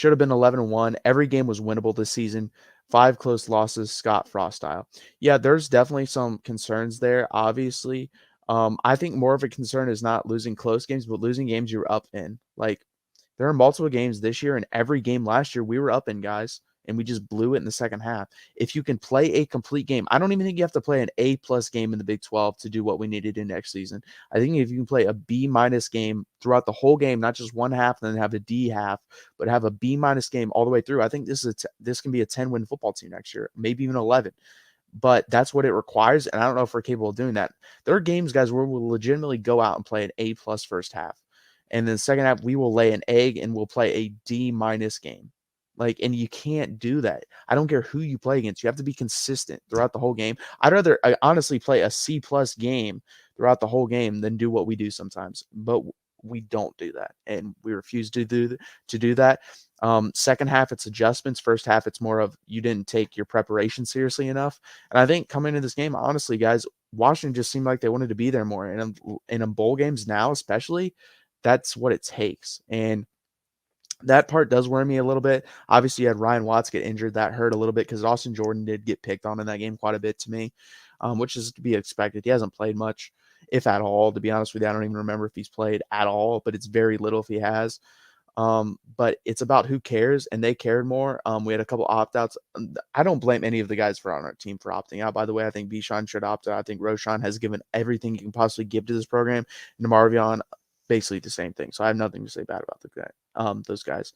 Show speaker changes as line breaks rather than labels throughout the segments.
should have been 11-1. Every game was winnable this season. 5 close losses, Scott Frost style. Yeah, there's definitely some concerns there, obviously. I think more of a concern is not losing close games, but losing games you're up in. Like, there are multiple games this year, and every game last year we were up in, guys, and we just blew it in the second half. If you can play a complete game, I don't even think you have to play an A+ game in the Big 12 to do what we need to do next season. I think if you can play a B- game throughout the whole game, not just one half and then have a D half, but have a B- game all the way through, I think this can be a 10-win football team next year, maybe even 11. But that's what it requires, and I don't know if we're capable of doing that. There are games, guys, where we'll legitimately go out and play an A+ first half, and then the second half we will lay an egg and we'll play a D- game. Like, and you can't do that. I don't care who you play against. You have to be consistent throughout the whole game. I'd rather honestly play a C+ game throughout the whole game than do what we do sometimes. But we don't do that, and we refuse to do that. Second half, it's adjustments. First half, it's more of you didn't take your preparation seriously enough. And I think coming into this game, honestly, guys, Washington just seemed like they wanted to be there more. And in bowl games now, especially, that's what it takes. And that part does worry me a little bit. Obviously, you had Ryan Watts get injured. That hurt a little bit because Austin Jordan did get picked on in that game quite a bit to me, which is to be expected. He hasn't played much, if at all. To be honest with you, I don't even remember if he's played at all, but it's very little if he has. But it's about who cares, and they cared more. We had a couple opt-outs. I don't blame any of the guys on our team for opting out, by the way. I think Bichon should opt out. I think Roshan has given everything you can possibly give to this program. And Marvion, basically the same thing. So I have nothing to say bad about those guys.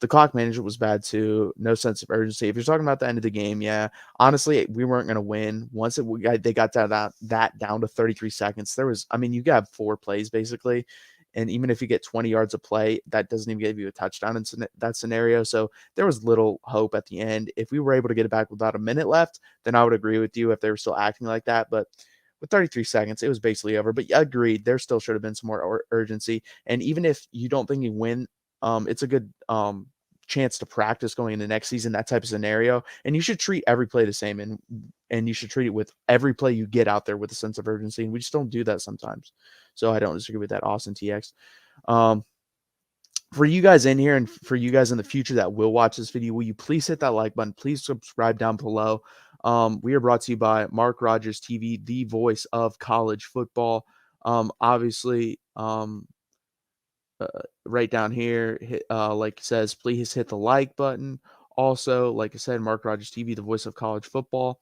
The clock management was bad too. No sense of urgency. If you're talking about the end of the game, yeah, honestly, we weren't going to win. Once they got that down to 33 seconds, you got 4 plays basically. And even if you get 20 yards of play, that doesn't even give you a touchdown in that scenario. So there was little hope at the end. If we were able to get it back without a minute left, then I would agree with you if they were still acting like that. But with 33 seconds, it was basically over. But yeah, agreed, there still should have been some more urgency. And even if you don't think you win, it's a good chance to practice going into next season, that type of scenario. And you should treat every play the same, and you should treat it with every play you get out there with a sense of urgency. And we just don't do that sometimes. So I don't disagree with that, Austin TX. For you guys in here and for you guys in the future that will watch this video, will you please hit that like button? Please subscribe down below. We are brought to you by Mark Rogers TV, the voice of college football. Obviously, right down here, like it says, please hit the like button. Also, like I said, Mark Rogers TV, the voice of college football.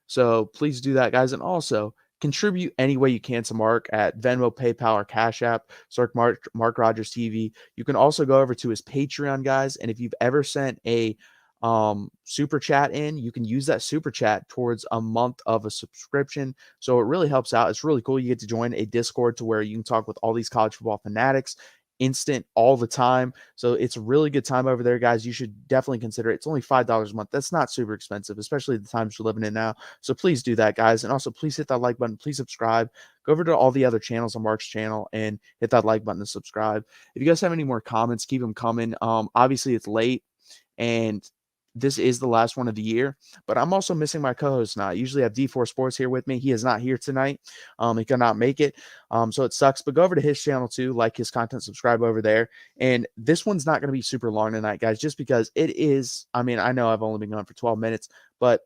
So please do that, guys. And also contribute any way you can to Mark at Venmo, PayPal, or Cash App. Search Mark Rogers TV. You can also go over to his Patreon, guys. And if you've ever sent a super chat in, you can use that super chat towards a month of a subscription. So it really helps out. It's really cool. You get to join a Discord to where you can talk with all these college football fanatics instant all the time. So it's a really good time over there, guys. You should definitely consider it. It's only $5 a month. That's not super expensive, especially the times we're living in now. So please do that, guys. And also please hit that like button. Please subscribe. Go over to all the other channels on Mark's channel and hit that like button and subscribe. If you guys have any more comments, keep them coming. Obviously it's late and this is the last one of the year, but I'm also missing my co-host now. I usually have D4 Sports here with me. He is not here tonight. He could not make it. So it sucks, but go over to his channel too, like his content, subscribe over there. And this one's not going to be super long tonight, guys, just because it is, I know I've only been going for 12 minutes, but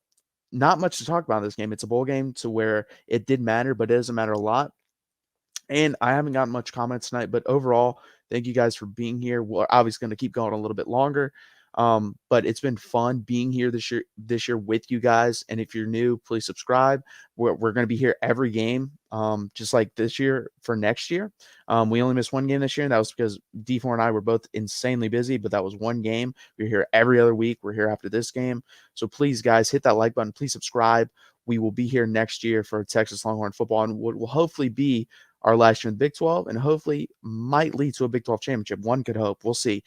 not much to talk about in this game. It's a bowl game to where it did matter, but it doesn't matter a lot. And I haven't gotten much comments tonight, but overall, thank you guys for being here. We're obviously going to keep going a little bit longer. But it's been fun being here this year with you guys. And if you're new, please subscribe. We're going to be here every game, just like this year for next year. We only missed one game this year, and that was because D4 and I were both insanely busy, but that was one game. We're here every other week. We're here after this game. So please, guys, hit that like button. Please subscribe. We will be here next year for Texas Longhorn football, and what will hopefully be our last year in the Big 12, and hopefully might lead to a Big 12 championship. One could hope. We'll see.